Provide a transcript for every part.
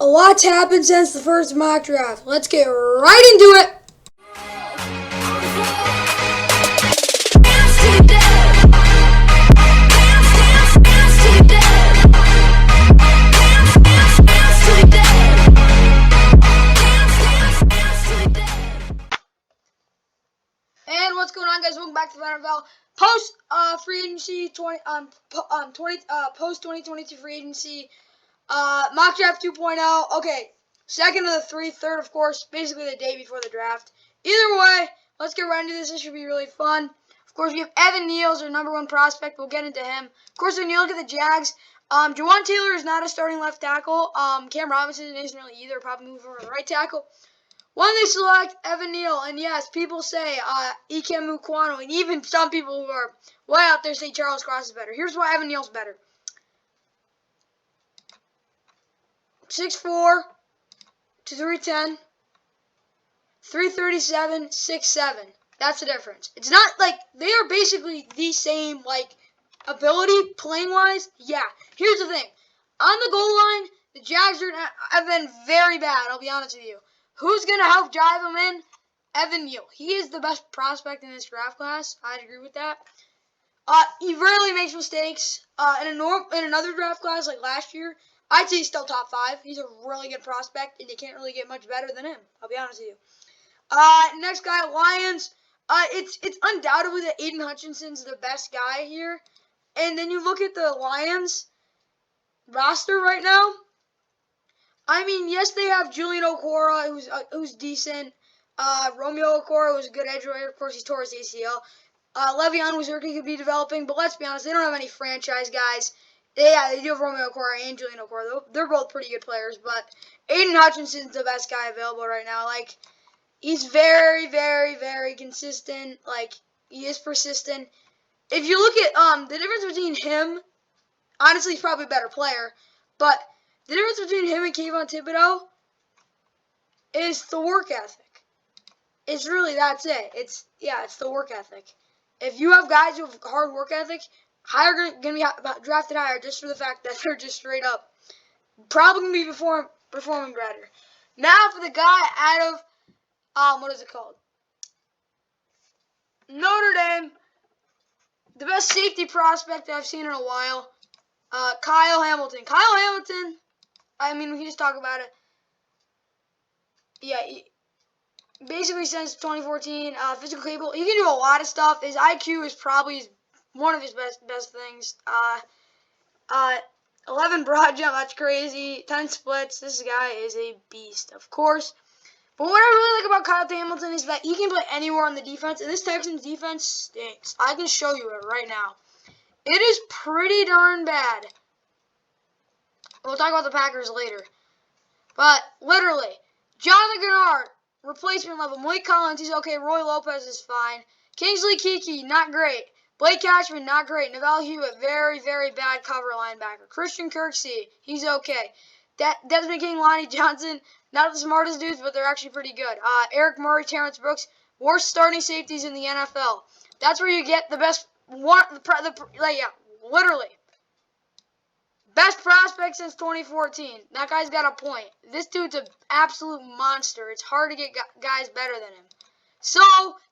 A lot's happened since the first mock draft. Let's get right into it. And what's going on, guys? Welcome back to the NFL post free agency post 2022 free agency mock draft 2.0. Okay, second of the three, third of course, basically the day before the draft. Either way, let's get right into this. This should be really fun. Of course, we have Evan Neal's our number one prospect. We'll get into him. Of course, when you look at the Jags, Jawan Taylor is not a starting left tackle. Cam Robinson isn't really either. Probably move over to right tackle. When they select Evan Neal, and yes, people say Ikem Mukwano, and even some people who are way out there say Charles Cross is better. Here's why Evan Neal's better. 6'4", to 310, 337, 6'7". That's the difference. It's not like they are basically the same ability playing wise. Yeah. Here's the thing. On the goal line, the Jags have been very bad, I'll be honest with you. Who's going to help drive him in? Evan Neal. He is the best prospect in this draft class. I'd agree with that. He rarely makes mistakes. In another draft class like last year, I'd say he's still top 5. He's a really good prospect, and you can't really get much better than him. I'll be honest with you. Next guy, Lions. It's undoubtedly that Aiden Hutchinson's the best guy here. And then you look at the Lions roster right now. I mean, yes, they have Julian Okwara, who's decent. Romeo Okwara was a good edge rusher. Of course, he tore his ACL. Le'Veon Wizarki could be developing, but let's be honest, they don't have any franchise guys. They do have Romeo Okwara and Julian Okwara. They're both pretty good players, but Aiden Hutchinson's the best guy available right now. He's very, very, very consistent. He is persistent. If you look at the difference between him, honestly, he's probably a better player, but the difference between him and Kayvon Thibodeau is the work ethic. It's really, that's it. It's the work ethic. If you have guys who have hard work ethic, going to be drafted higher just for the fact that they're just straight up probably going to be performing better. Now for the guy out of, what is it called? Notre Dame, the best safety prospect I've seen in a while, Kyle Hamilton. Kyle Hamilton, I mean, we can just talk about it. Yeah, basically since 2014, physical capable. He can do a lot of stuff. His IQ is probably one of his best things. 11 broad jump, that's crazy. 10 splits. This guy is a beast, of course. But what I really like about Kyle Hamilton is that he can play anywhere on the defense, and this Texans defense stinks. I can show you it right now. It is pretty darn bad. We'll talk about the Packers later. But, literally, Jonathan Gennard, replacement level. Malik Collins, he's okay. Roy Lopez is fine. Kingsley Keke, not great. Blake Cashman, not great. Neville Hewitt, very, very bad cover linebacker. Christian Kirksey, he's okay. Desmond King, Lonnie Johnson, not the smartest dudes, but they're actually pretty good. Eric Murray, Terrence Brooks, worst starting safeties in the NFL. That's where you get the best literally. Best prospect since 2014. That guy's got a point. This dude's an absolute monster. It's hard to get guys better than him. So,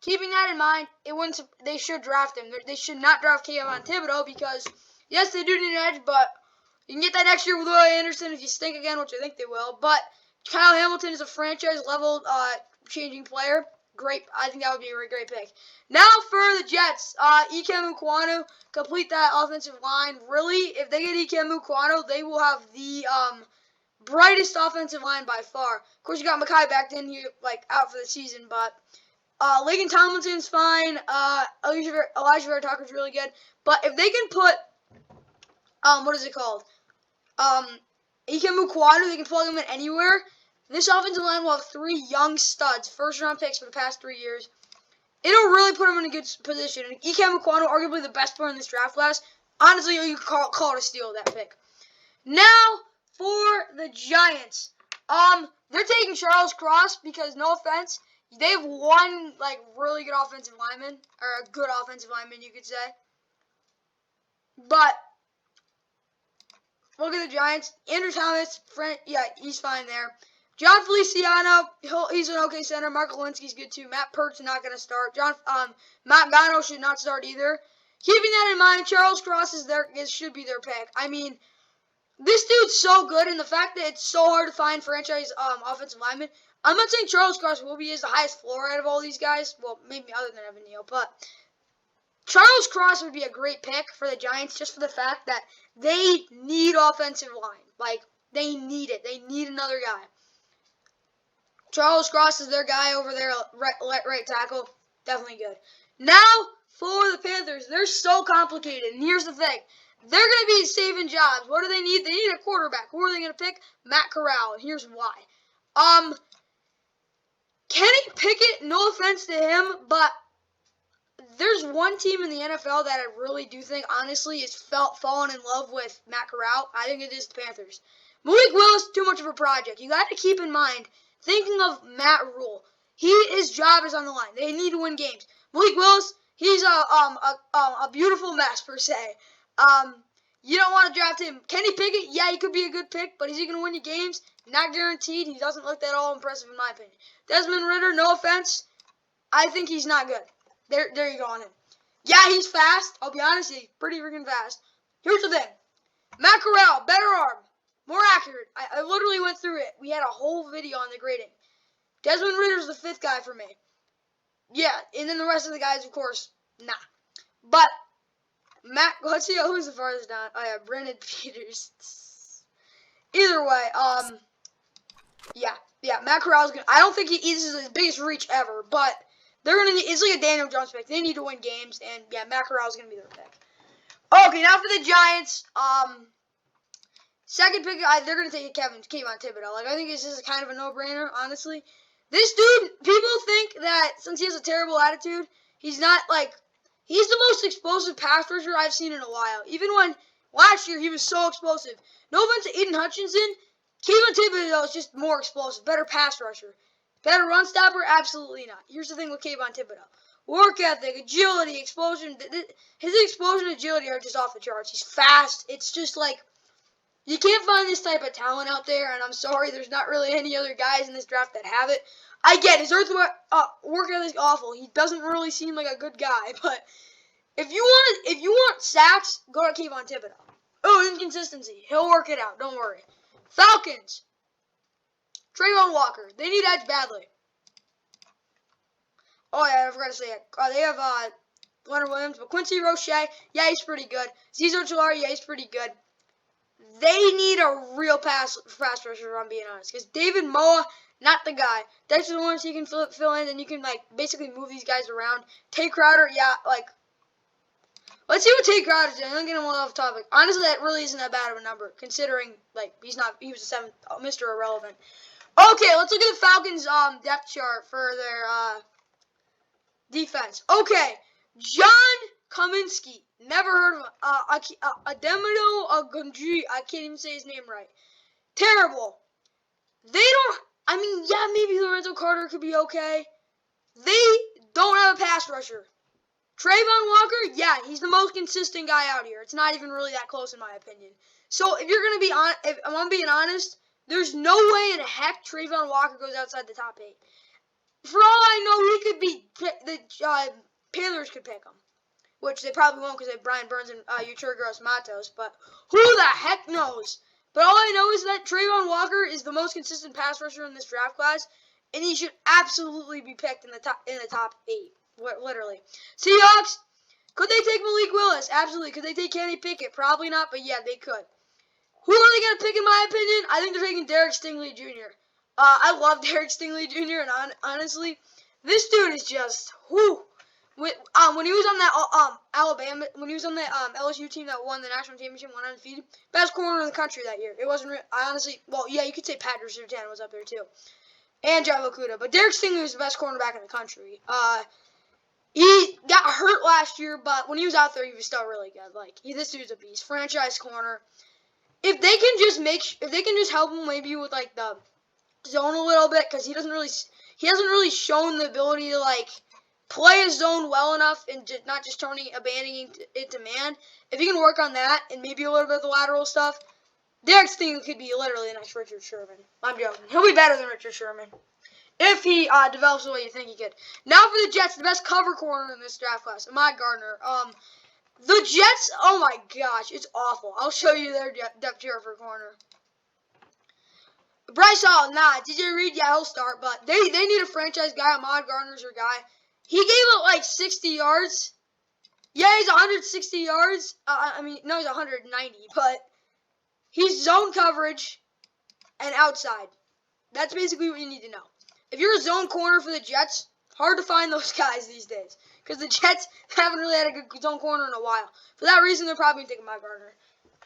keeping that in mind, they should draft him. They should not draft Kayvon Thibodeau because, yes, they do need an edge, but you can get that next year with Will Anderson if you stink again, which I think they will. But Kyle Hamilton is a franchise-level changing player. Great. I think that would be a great pick. Now for the Jets. Ikem Mukwano, complete that offensive line. Really, if they get Ikem Mukwano, they will have the brightest offensive line by far. Of course, you got Mekhi Becton here, out for the season, but Laken Tomlinson's fine. Elijah Vera Tucker's really good. But if they can put, what is it called? Ikem Mukwano, they can plug him in anywhere. This offensive line will have 3 young studs, first-round picks for the past 3 years. It'll really put him in a good position. And Ikem Mukwano, arguably the best player in this draft class. Honestly, you could call it a steal, that pick. Now, for the Giants. They're taking Charles Cross because, no offense, they have one, really good offensive lineman. Or a good offensive lineman, you could say. But look at the Giants. Andrew Thomas, he's fine there. John Feliciano, he's an okay center. Mark Lewinsky's good too. Matt Pert's not going to start. Matt Gano should not start either. Keeping that in mind, Charles Cross should be their pick. I mean, this dude's so good, and the fact that it's so hard to find franchise offensive linemen. I'm not saying Charles Cross will be the highest floor out of all these guys. Well, maybe other than Evan Neal, but Charles Cross would be a great pick for the Giants just for the fact that they need offensive line. Like, they need it. They need another guy. Charles Cross is their guy over there, right tackle. Definitely good. Now, for the Panthers, they're so complicated. And here's the thing. They're going to be saving jobs. What do they need? They need a quarterback. Who are they going to pick? Matt Corral. And here's why. Kenny Pickett, no offense to him, but there's one team in the NFL that I really do think, honestly, is fallen in love with Matt Corral. I think it is the Panthers. Malik Willis, too much of a project. You got to keep in mind, thinking of Matt Rule, his job is on the line. They need to win games. Malik Willis, he's a beautiful mess, per se. You don't want to draft him. Kenny Pickett, yeah, he could be a good pick, but is he going to win you games? Not guaranteed. He doesn't look that all impressive in my opinion. Desmond Ridder, no offense, I think he's not good. There you go on him. Yeah, he's fast. I'll be honest, he's pretty freaking fast. Here's the thing. Matt Corral, better arm, more accurate. I literally went through it. We had a whole video on the grading. Desmond Ridder's the fifth guy for me. Yeah, and then the rest of the guys, of course, nah. But let's see who's the farthest down. Oh yeah, Brendan Peters. Either way, yeah, Matt Corral's gonna. I don't think this is his biggest reach ever, but they're gonna. It's like a Daniel Jones pick. They need to win games, and yeah, Matt Corral's gonna be their pick. Okay, now for the Giants. Second pick, they're gonna take Kayvon Thibodeau. Like, I think this is kind of a no-brainer, honestly. This dude, people think that since he has a terrible attitude, he's not like. He's the most explosive pass rusher I've seen in a while. Even when last year he was so explosive. No offense to Aiden Hutchinson, Kayvon Thibodeau is just more explosive, better pass rusher. Better run stopper? Absolutely not. Here's the thing with Kayvon Thibodeau. Work ethic, agility, explosion. His explosion and agility are just off the charts. He's fast. It's just like, you can't find this type of talent out there, and I'm sorry, there's not really any other guys in this draft that have it. I get his work ethic is awful. He doesn't really seem like a good guy, but if you want sacks, go to Kayvon Thibodeau. Oh, inconsistency. He'll work it out. Don't worry. Falcons. Trayvon Walker. They need edge badly. Oh, yeah, I forgot to say it. They have Leonard Williams, but Quincy Roche, yeah, he's pretty good. Cesar Chilari, yeah, he's pretty good. They need a real pass rusher, if I'm being honest, because David Moa, not the guy. Dexter Lawrence, he can fill in, and you can, like, basically move these guys around. Tay Crowder, yeah, like, let's see what Tay Crowder's doing. I'm getting a little off topic. Honestly, that really isn't that bad of a number, considering, like, he was a 7th, Mr. Irrelevant. Okay, let's look at the Falcons' depth chart for their defense. Okay, John Kaminsky. Never heard of him. Ademino Agunji. I can't even say his name right. Terrible. They don't. I mean, yeah, maybe Lorenzo Carter could be okay. They don't have a pass rusher. Trayvon Walker, yeah, he's the most consistent guy out here. It's not even really that close in my opinion. So if you're gonna be on, if I'm being honest, there's no way in heck Trayvon Walker goes outside the top 8. For all I know, he could be the Panthers could pick him, which they probably won't because they have Brian Burns and Yutur Gross-Matos. But who the heck knows? But all I know is that Trayvon Walker is the most consistent pass rusher in this draft class, and he should absolutely be picked in the top 8. Literally. Seahawks, could they take Malik Willis? Absolutely. Could they take Kenny Pickett? Probably not, but yeah, they could. Who are they going to pick in my opinion? I think they're taking Derek Stingley Jr. I love Derek Stingley Jr. and honestly, this dude is just whoo. When he was on that Alabama, when he was on the LSU team that won the national championship, won undefeated, best corner in the country that year. It wasn't. I honestly, well, yeah, you could say Patrick Surtain was up there too, and Javo Kuda, but Derek Stingley was the best cornerback in the country. He got hurt last year, but when he was out there, he was still really good. Like, this dude's a beast. Franchise corner. If they can just help him maybe with like the zone a little bit, because he hasn't really shown the ability to like play his zone well enough and not just abandoning it to man. If he can work on that and maybe a little bit of the lateral stuff, Derek Stingley could be literally the next Richard Sherman. I'm joking. He'll be better than Richard Sherman if he develops the way you think he could. Now for the Jets, the best cover corner in this draft class, Ahmad Gardner. The Jets, oh my gosh, it's awful. I'll show you their depth chart for corner. Bryce Hall, nah. DJ Reed, yeah, he'll start, but they need a franchise guy. Ahmad Gardner's their guy. He gave up like 60 yards. Yeah, he's 160 yards. No, he's 190, but he's zone coverage and outside. That's basically what you need to know. If you're a zone corner for the Jets, hard to find those guys these days because the Jets haven't really had a good zone corner in a while. For that reason, they're probably taking Ahmad Gardner.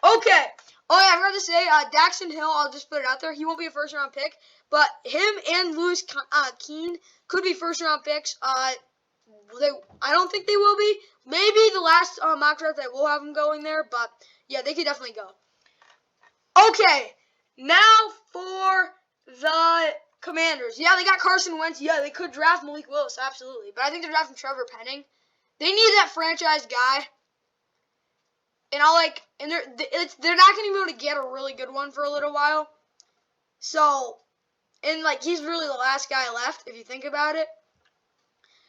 Okay. Oh, yeah, I forgot to say, Daxton Hill, I'll just put it out there. He won't be a first-round pick, but him and Lewis Keene could be first-round picks. I don't think they will be. Maybe the last mock draft they will have them going there, but, yeah, they could definitely go. Okay, now for the Commanders. Yeah, they got Carson Wentz. Yeah, they could draft Malik Willis, absolutely. But I think they're drafting Trevor Penning. They need that franchise guy. And they're not going to be able to get a really good one for a little while. So, and he's really the last guy left, if you think about it.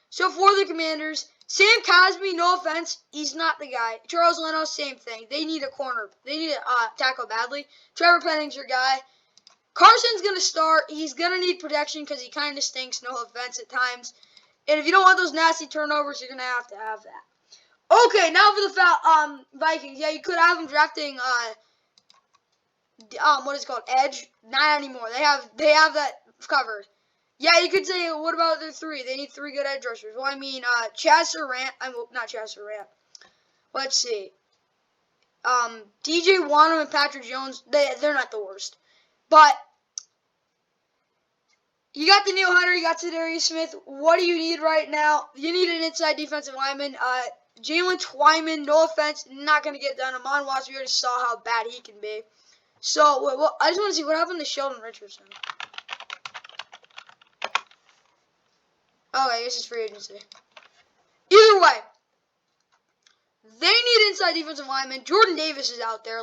So for the Commanders, Sam Cosmi, no offense, he's not the guy. Charles Leno, same thing. They need a corner. They need a tackle badly. Trevor Penning's your guy. Carson's going to start. He's going to need protection because he kind of stinks, no offense at times. And if you don't want those nasty turnovers, you're going to have that. Okay, now for the Vikings. Yeah, you could have them drafting what is it called? Edge? Not anymore. They have that covered. Yeah, you could say, what about their three? They need three good edge rushers. Well, I mean, Chaz Surratt. Not Chaz Surratt. Let's see. DJ Wanham and Patrick Jones. They're not the worst, but you got the Neil Hunter. You got Tadarius Smith. What do you need right now? You need an inside defensive lineman. Jalen Twyman, no offense, not going to get done. Amon Watts, we already saw how bad he can be. So, I just want to see what happened to Sheldon Richardson. Oh, I guess it's free agency. Either way, they need inside defensive lineman. Jordan Davis is out there.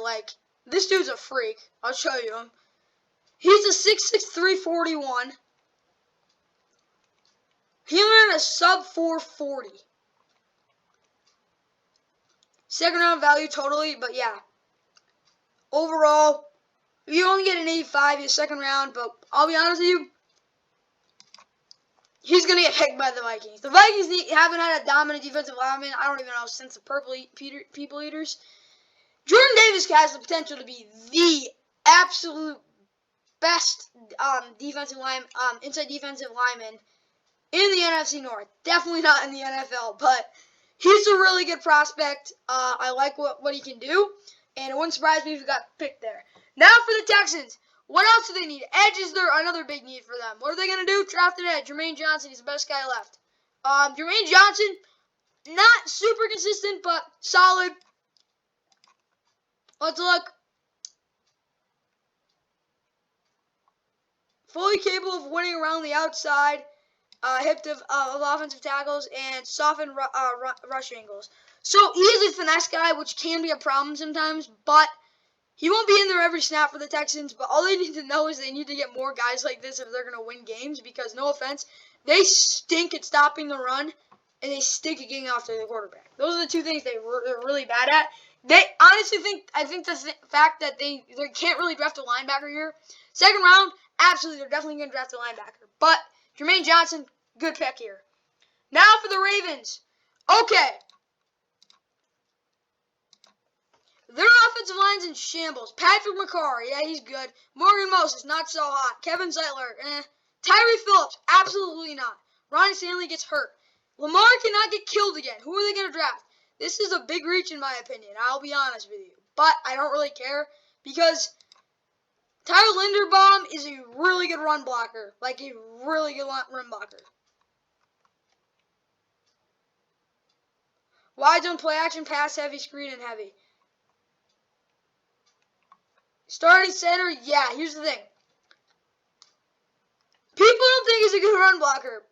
This dude's a freak. I'll show you him. He's a 6'6", 341. He ran a sub 440. Second round value totally, but yeah. Overall, you only get an 85 in the second round, but I'll be honest with you, he's going to get picked by the Vikings. The Vikings haven't had a dominant defensive lineman, I don't even know, since the Purple People Eaters. Jordan Davis has the potential to be the absolute best inside defensive lineman in the NFC North. Definitely not in the NFL, but he's a really good prospect. I like what he can do, and it wouldn't surprise me if he got picked there. Now for the Texans. What else do they need? Edge is another big need for them. What are they going to do? Draft an edge. Jermaine Johnson, he's the best guy left. Jermaine Johnson, not super consistent, but solid. Let's look. Fully capable of winning around the outside. Hipped of offensive tackles and softened rush angles. So he is a finesse guy, which can be a problem sometimes, but he won't be in there every snap for the Texans. But all they need to know is they need to get more guys like this if they're going to win games, because no offense, they stink at stopping the run and they stink at getting after the quarterback. Those are the two things they're really bad at. They honestly I think the fact that they can't really draft a linebacker here. Second round, absolutely, they're definitely going to draft a linebacker. But Jermaine Johnson, good pick here. Now for the Ravens. Okay. Their offensive line's in shambles. Patrick McCarr, yeah, he's good. Morgan Moses, not so hot. Kevin Zeitler, Tyree Phillips, absolutely not. Ronnie Stanley gets hurt. Lamar cannot get killed again. Who are they going to draft? This is a big reach in my opinion. I'll be honest with you. But I don't really care because Tyler Linderbaum is a really good run blocker. A really good run blocker. Wide zone play action, pass heavy, screen and heavy. Starting center, yeah, here's the thing. People don't think he's a good run blocker.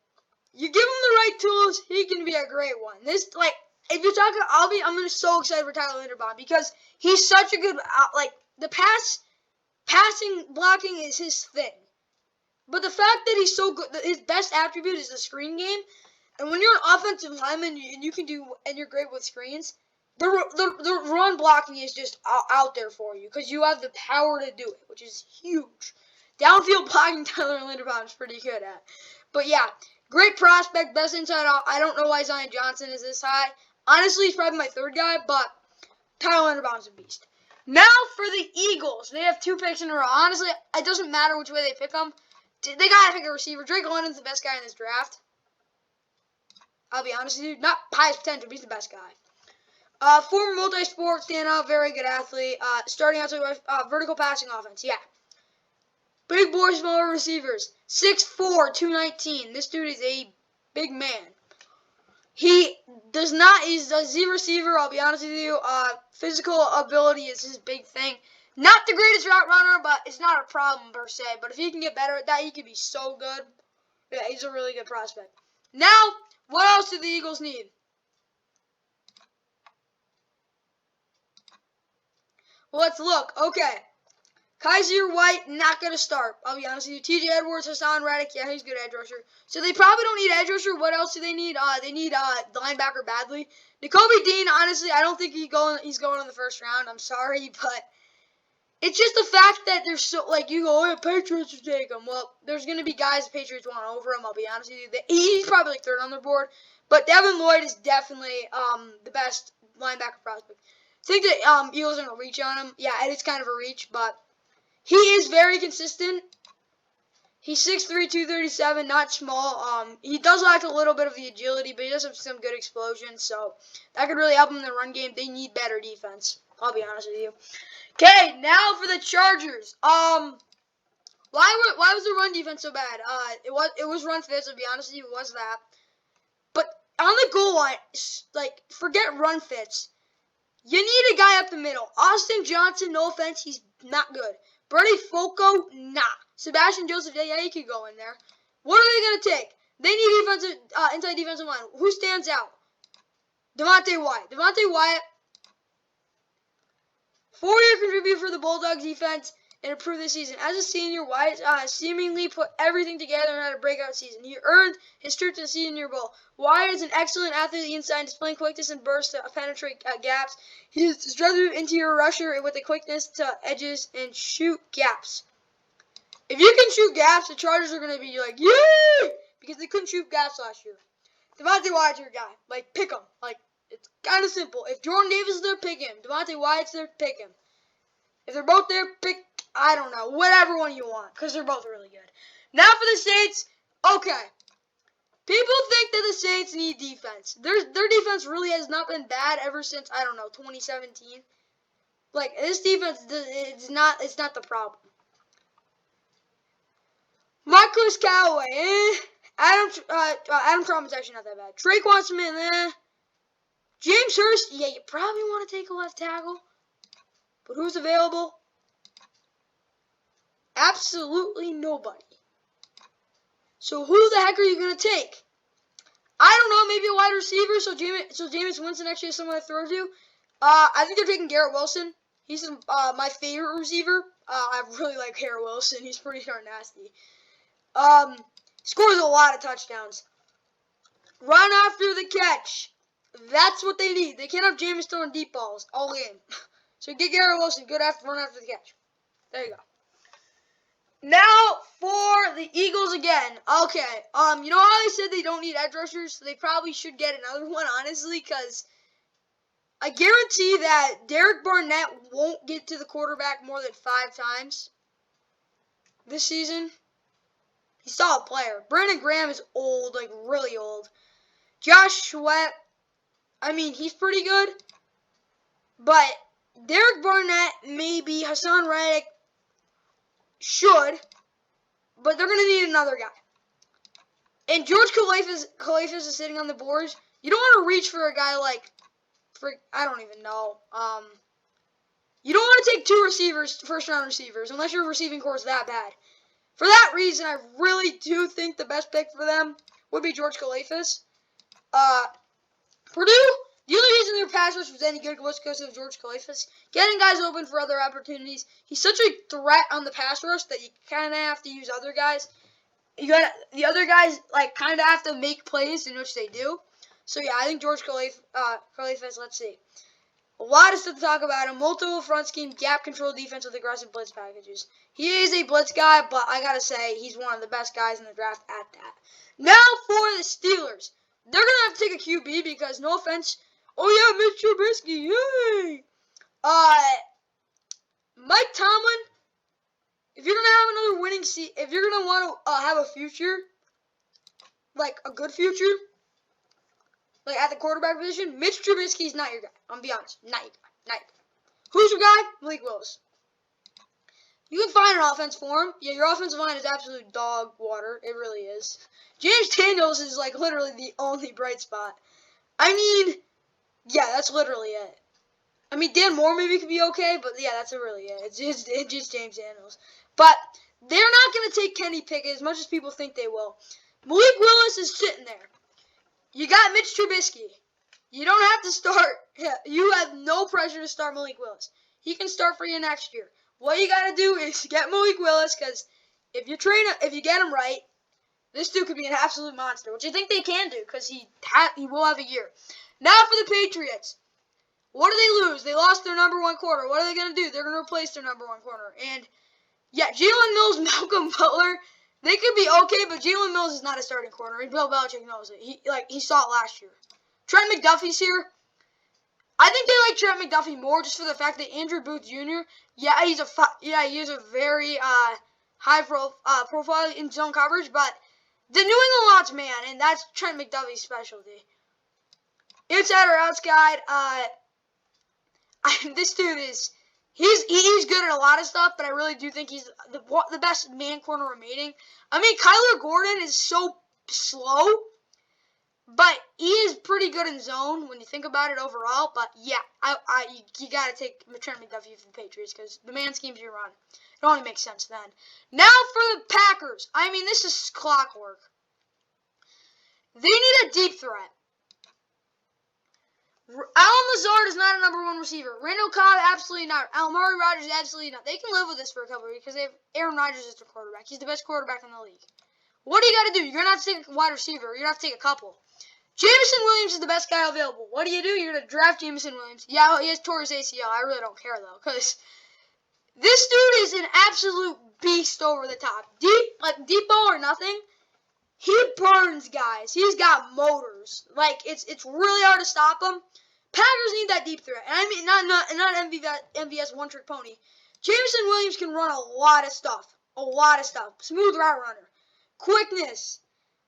You give him the right tools, he can be a great one. If you're talking, I'm so excited for Tyler Linderbaum because he's such a good, the pass passing blocking is his thing. But the fact that he's so good, his best attribute is the screen game. And when you're an offensive lineman and you're great with screens, the run blocking is just out there for you because you have the power to do it, which is huge. Downfield blocking, Tyler Linderbaum is pretty good at. But yeah, great prospect, best inside out. I don't know why Zion Johnson is this high. Honestly, he's probably my third guy, but Tyler Linderbaum's a beast. Now for the Eagles. They have 2 picks in a row. Honestly, it doesn't matter which way they pick them. They got to pick a receiver. Drake London's the best guy in this draft. I'll be honest with you. Not highest potential, but he's the best guy. Former multi-sport standout, very good athlete. Starting out to vertical passing offense. Yeah. Big boy, smaller receivers. 6'4", 219. This dude is a big man. He's a Z receiver, I'll be honest with you. Physical ability is his big thing. Not the greatest route runner, but it's not a problem per se. But if he can get better at that, he could be so good. Yeah, he's a really good prospect. Now, what else do the Eagles need? Well, let's look. Okay. Kaiser White, not going to start. I'll be honest with you. T.J. Edwards, Hassan Reddick, yeah, he's a good edge rusher. So they probably don't need edge rusher. What else do they need? They need linebacker badly. Nakobe Dean, honestly, I don't think he's going in the first round. I'm sorry, but it's just the fact that there's so, like, you go, oh, Patriots should take him. Well, there's going to be guys the Patriots want over him, I'll be honest with you. He's probably like third on their board. But Devin Lloyd is definitely the best linebacker prospect. I think that Eagles are going to reach on him. Yeah, it is kind of a reach, but he is very consistent. He's 6'3", 237, not small. He does lack a little bit of the agility, but he does have some good explosion, so that could really help him in the run game. They need better defense, I'll be honest with you. Okay, now for the Chargers. Why was the run defense so bad? It was run fits, I'll be honest with you, it was that. But on the goal line, like, forget run fits. You need a guy up the middle. Austin Johnson, no offense, he's not good. Brady Folco, nah. Sebastian Joseph, yeah, he could go in there. What are they going to take? They need inside defensive line. Who stands out? Devontae Wyatt. Devontae Wyatt, 4-year contributor for the Bulldogs defense and improved this season. As a senior, Wyatt seemingly put everything together and had a breakout season. He earned his trip to the Senior Bowl. Wyatt is an excellent athlete inside, displaying quickness and burst to penetrate gaps. He is a structured interior rusher with the quickness to edges and shoot gaps. If you can shoot gaps, the Chargers are going to be like, yay! Because they couldn't shoot gaps last year. Devontae Wyatt's your guy. Like, pick him. Like, it's kind of simple. If Jordan Davis is there, pick him. Devontae Wyatt's there, pick him. If they're both there, pick, I don't know, whatever one you want, because they're both really good. Now for the Saints, okay. People think that the Saints need defense. Their defense really has not been bad ever since, I don't know, 2017. Like, this defense, it's not the problem. Marcus Callaway, Adam Trauman's actually not that bad. Traquan Smith, James Hurst, yeah, you probably want to take a left tackle. But who's available? Absolutely nobody. So who the heck are you going to take? I don't know, maybe a wide receiver so Jameis Winston actually has someone to throw to. I think they're taking Garrett Wilson. He's my favorite receiver. I really like Garrett Wilson. He's pretty darn nasty. Scores a lot of touchdowns. Run after the catch. That's what they need. They can't have Jameis throwing deep balls all game. So get Garrett Wilson, run after the catch. There you go. Now for the Eagles again. Okay, you know how I said they don't need edge rushers? So they probably should get another one, honestly, because I guarantee that Derek Barnett won't get to the quarterback more than 5 times this season. He's a solid player. Brandon Graham is old, like really old. Josh Sweat, I mean, he's pretty good, but Derek Barnett, maybe Hassan Reddick should, but they're going to need another guy. And George Kalafis is sitting on the boards. You don't want to reach for a guy like, I don't even know. You don't want to take 2 first-round receivers, unless your receiving core is that bad. For that reason, I really do think the best pick for them would be George Kalafis. Purdue, The only reason their pass rush was any good was because of George Kalifas getting guys open for other opportunities. He's such a threat on the pass rush that you kind of have to use other guys. The other guys kind of have to make plays, in which they do. So yeah, I think George Kalifas. Let's see. A lot of stuff to talk about him. Multiple front scheme, gap control defense with aggressive blitz packages. He is a blitz guy, but I gotta say he's one of the best guys in the draft at that. Now for the Steelers. They're gonna have to take a QB because, no offense. Oh yeah, Mitch Trubisky, yay! Mike Tomlin. If you're gonna have another winning season, if you're gonna want to have a future, like a good future, like at the quarterback position, Mitch Trubisky is not your guy. I'm gonna be honest, not your guy, not your guy. Who's your guy? Malik Willis. You can find an offense for him. Yeah, your offensive line is absolute dog water. It really is. James Daniels is literally the only bright spot. I mean, yeah, that's literally it. I mean, Dan Moore maybe could be okay, but yeah, that's really it. It's just James Daniels. But they're not going to take Kenny Pickett as much as people think they will. Malik Willis is sitting there. You got Mitch Trubisky. You don't have to start. You have no pressure to start Malik Willis. He can start for you next year. What you got to do is get Malik Willis, because if you get him right, this dude could be an absolute monster, which I think they can do, because he will have a year. Now for the Patriots. What do they lose? They lost their number one corner. What are they going to do? They're going to replace their number one corner. And, yeah, Jalen Mills, Malcolm Butler, they could be okay, but Jalen Mills is not a starting corner. And Bill Belichick knows it. He saw it last year. Trent McDuffie's here. I think they like Trent McDuffie more just for the fact that Andrew Booth Jr., he is a very high profile in zone coverage, but the New England Lots man, and that's Trent McDuffie's specialty. Inside or outside, this dude he's good at a lot of stuff, but I really do think he's the best man corner remaining. I mean, Kyler Gordon is so slow, but he is pretty good in zone when you think about it overall. But yeah, you gotta take Trent McDuffie for the Patriots because the man schemes you run. It only makes sense then. Now for the Packers. I mean, this is clockwork. They need a deep threat. Alan Lazard is not a number one receiver. Randall Cobb, absolutely not. Amari Rodgers, absolutely not. They can live with this for a couple of years because they have Aaron Rodgers as their quarterback. He's the best quarterback in the league. What do you got to do? You're going to have to take a wide receiver. You're going to have to take a couple. Jameson Williams is the best guy available. What do? You're going to draft Jameson Williams. Yeah, he has tore his ACL. I really don't care, though, because this dude is an absolute beast over the top. Deep ball or nothing. He burns guys. He's got motors. It's really hard to stop him. Packers need that deep threat. And I mean, not MVS one-trick pony. Jameson Williams can run a lot of stuff. A lot of stuff. Smooth route runner. Quickness.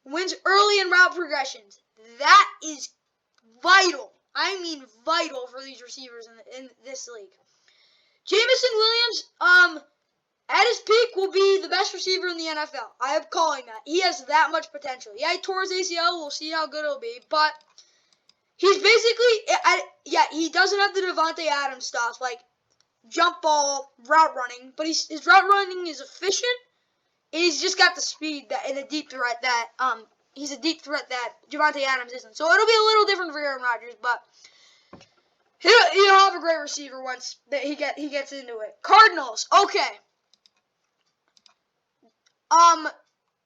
Wins early in route progressions. That is vital. I mean vital for these receivers in this league. Jameson Williams, at his peak, will be the best receiver in the NFL. I am calling that. He has that much potential. Yeah, he tore his ACL. We'll see how good it'll be. But he's basically, he doesn't have the Devontae Adams stuff, like jump ball, route running. But his route running is efficient. And he's just got the speed and a deep threat that, he's a deep threat that Devontae Adams isn't. So it'll be a little different for Aaron Rodgers, but he'll have a great receiver once that he gets into it. Cardinals, okay.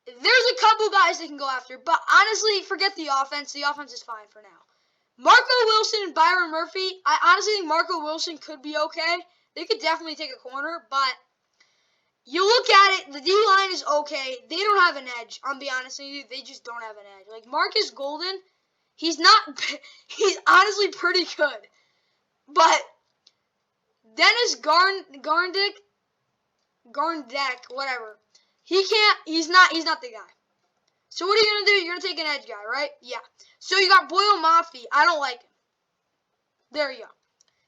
There's a couple guys they can go after, but honestly, forget the offense. The offense is fine for now. Marco Wilson and Byron Murphy, I honestly think Marco Wilson could be okay. They could definitely take a corner, but you look at it, the D-line is okay. They don't have an edge. I'll be honest with you. They just don't have an edge. Like, Marcus Golden, he's honestly pretty good. But Dennis Garndek, whatever. He's not the guy. So what are you going to do? You're going to take an edge guy, right? Yeah. So you got Boyle Mafi. I don't like him. There you go.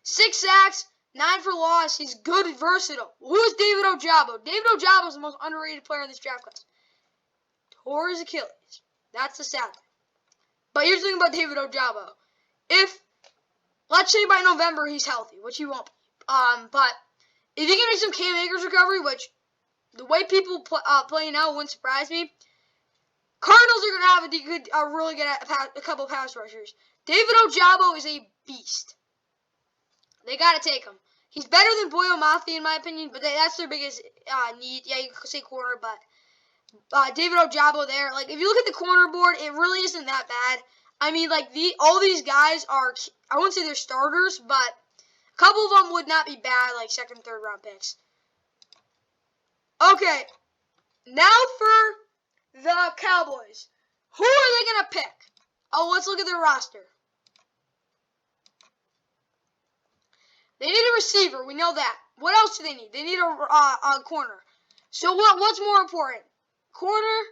6 sacks. 9 for loss. He's good, versatile. Who is David Ojabo? David Ojabo is the most underrated player in this draft class. Tore his Achilles. That's the sad thing. But here's the thing about David Ojabo. Let's say by November he's healthy, which he won't be. But if he can make some Cam Akers recovery, which the way people play now wouldn't surprise me. Cardinals are going to have a really good a couple pass rushers. David Ojabo is a beast. They got to take him. He's better than Boyo Mafi in my opinion, but that's their biggest need. Yeah, you could say corner, but David Ojabo there. Like, if you look at the corner board, it really isn't that bad. I mean, like, all these guys are, I wouldn't say they're starters, but a couple of them would not be bad, like, second, third round picks. Okay, now for the Cowboys. Who are they going to pick? Oh, let's look at their roster. They need a receiver. We know that. What else do they need? They need a corner. So what's more important? Corner?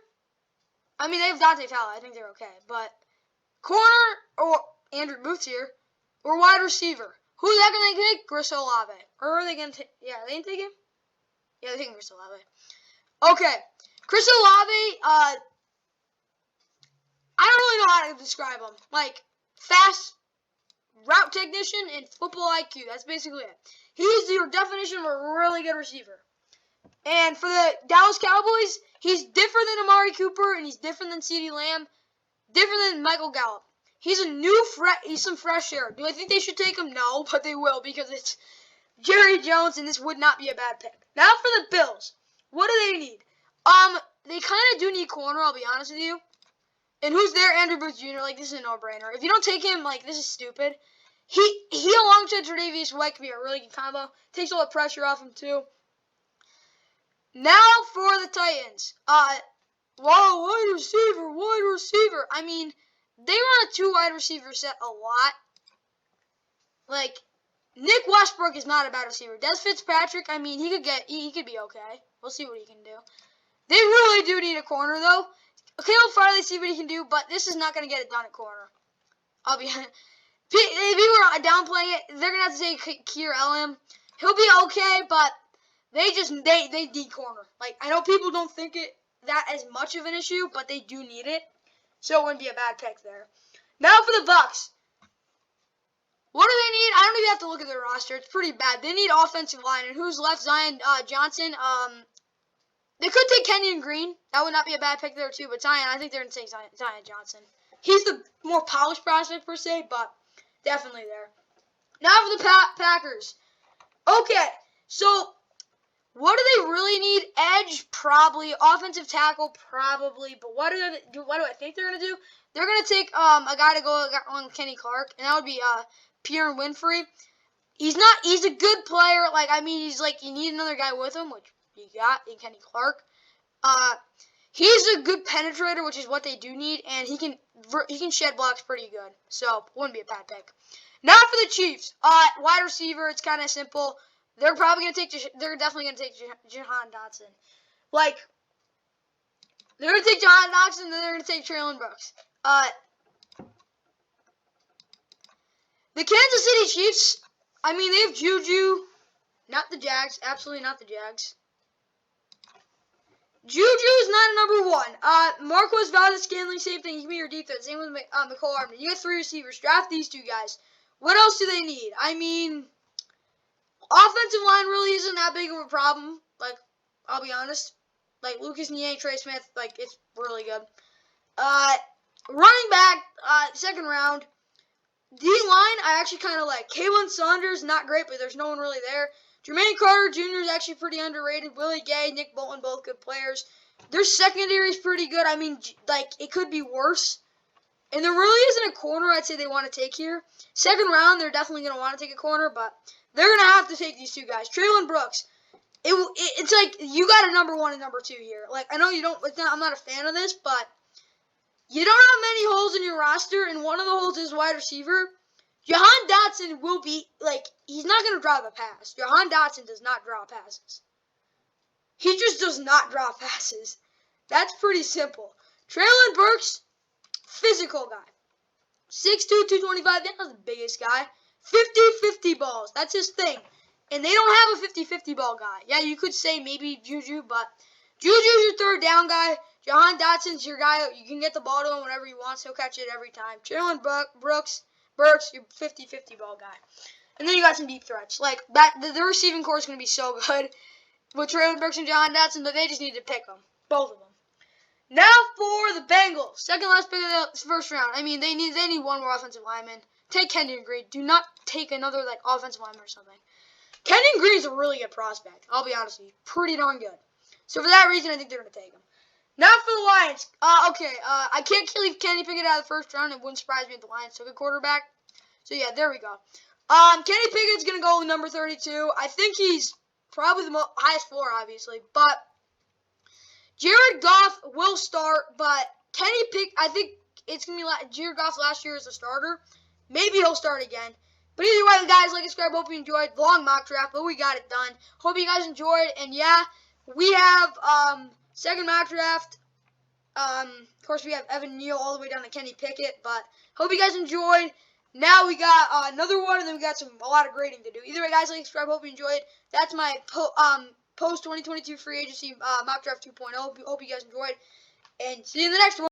I mean, they have Dante Fowler. I think they're okay. But corner or Andrew Booth's here or wide receiver? Who's that going to take? Chris Olave. Or are they going to take? Yeah, they didn't take him? Yeah, they take Chris Olave. Okay. Chris Olave, I don't really know how to describe him. Like, fast route technician and football IQ. That's basically it. He's your definition of a really good receiver. And for the Dallas Cowboys, he's different than Amari Cooper, and he's different than CeeDee Lamb, different than Michael Gallup. He's he's some fresh air. Do I think they should take him? No, but they will because it's Jerry Jones, and this would not be a bad pick. Now for the Bills. What do they need? They kind of do need corner, I'll be honest with you. And who's there? Andrew Booth Jr. Like, this is a no-brainer. If you don't take him, like, this is stupid. He alongside Tre'Davious White could be a really good combo. Takes all the pressure off him, too. Now for the Titans. Wide receiver. I mean, they run a 2 wide receiver set a lot. Like, Nick Westbrook is not a bad receiver. Des Fitzpatrick, I mean, he could be okay. We'll see what he can do. They really do need a corner, though. Caleb Farley, see what he can do, but this is not going to get it done at corner. I'll be honest. If you were downplaying it, they're going to have to say Kier Elam. He'll be okay, but they need corner. Like, I know people don't think that as much of an issue, but they do need it. So it wouldn't be a bad pick there. Now for the Bucs. What do they need? I don't even have to look at their roster. It's pretty bad. They need offensive line. And who's left? Zion Johnson. They could take Kenyon Green. That would not be a bad pick there, too. But Zion, I think they're going to take Zion Johnson. He's the more polished prospect, per se, but definitely there. Now for the Packers. Okay, so what do they really need? Edge, probably. Offensive tackle, probably. But what do I think they're going to do? They're going to take a guy to go on Kenny Clark, and that would be Pierre Winfrey. He's a good player. Like, I mean, he's like, you need another guy with him, which you got in Kenny Clark. He's a good penetrator, which is what they do need, and he can shed blocks pretty good. So, wouldn't be a bad pick. Now for the Chiefs. Wide receiver, it's kind of simple. They're definitely going to take Jahan Dotson. Like, they're going to take Jahan Dotson, and then they're going to take Traylon Brooks. The Kansas City Chiefs, I mean, they have Juju, not the Jags, absolutely not the Jags. Juju is not a number 1. Marquez Valdez-Scantling, same thing. He can be your defense. Same with McCall Hardman. You got 3 receivers. Draft these 2 guys. What else do they need? I mean, offensive line really isn't that big of a problem. Like, I'll be honest. Like, Lucas Niang, Trey Smith, like, it's really good. Running back, second round. D-line, I actually kind of like. Kalen Saunders, not great, but there's no one really there. Jermaine Carter Jr. is actually pretty underrated. Willie Gay, Nick Bolton, both good players. Their secondary is pretty good. I mean, like, it could be worse. And there really isn't a corner I'd say they want to take here. Second round, they're definitely going to want to take a corner, but they're going to have to take these 2 guys. Traylon Brooks. It's like you got a number 1 and number 2 here. Like, I know you don't. I'm not a fan of this, but you don't have many holes in your roster, and one of the holes is wide receiver. Jahan Dotson will be, like, he's not going to drop a pass. Jahan Dotson does not draw passes. He just does not draw passes. That's pretty simple. Traylon Burks, physical guy. 6'2", 225, that's not the biggest guy. 50-50 balls, that's his thing. And they don't have a 50-50 ball guy. Yeah, you could say maybe Juju, but Juju's your third down guy. Jahan Dotson's your guy. You can get the ball to him whenever he wants. He'll catch it every time. Traylon Burks, your 50-50 ball guy. And then you got some deep threats. Like, the receiving core is going to be so good with Traylon Burks and Jahan Dotson, but they just need to pick them. Both of them. Now for the Bengals. Second last pick of the first round. I mean, they need one more offensive lineman. Take Kenyon Green. Do not take another like offensive lineman or something. Kenyon Green is a really good prospect. I'll be honest with you. Pretty darn good. So for that reason, I think they're going to take him. Now for the Lions. I can't leave Kenny Pickett out of the first round. It wouldn't surprise me if the Lions took a quarterback. So yeah, there we go. Kenny Pickett's going to go with number 32. I think he's probably the highest floor, obviously. But Jared Goff will start, but I think it's going to be Jared Goff's last year as a starter. Maybe he'll start again. But either way, guys, like and subscribe. Hope you enjoyed. Long mock draft, but we got it done. Hope you guys enjoyed. And yeah, we have second mock draft. Of course, we have Evan Neal all the way down to Kenny Pickett. But hope you guys enjoyed. Now we got another one, and then we got a lot of grading to do. Either way, guys, like and subscribe. Hope you enjoyed. That's my post 2022 free agency mock draft 2.0. Hope you guys enjoyed. And see you in the next one.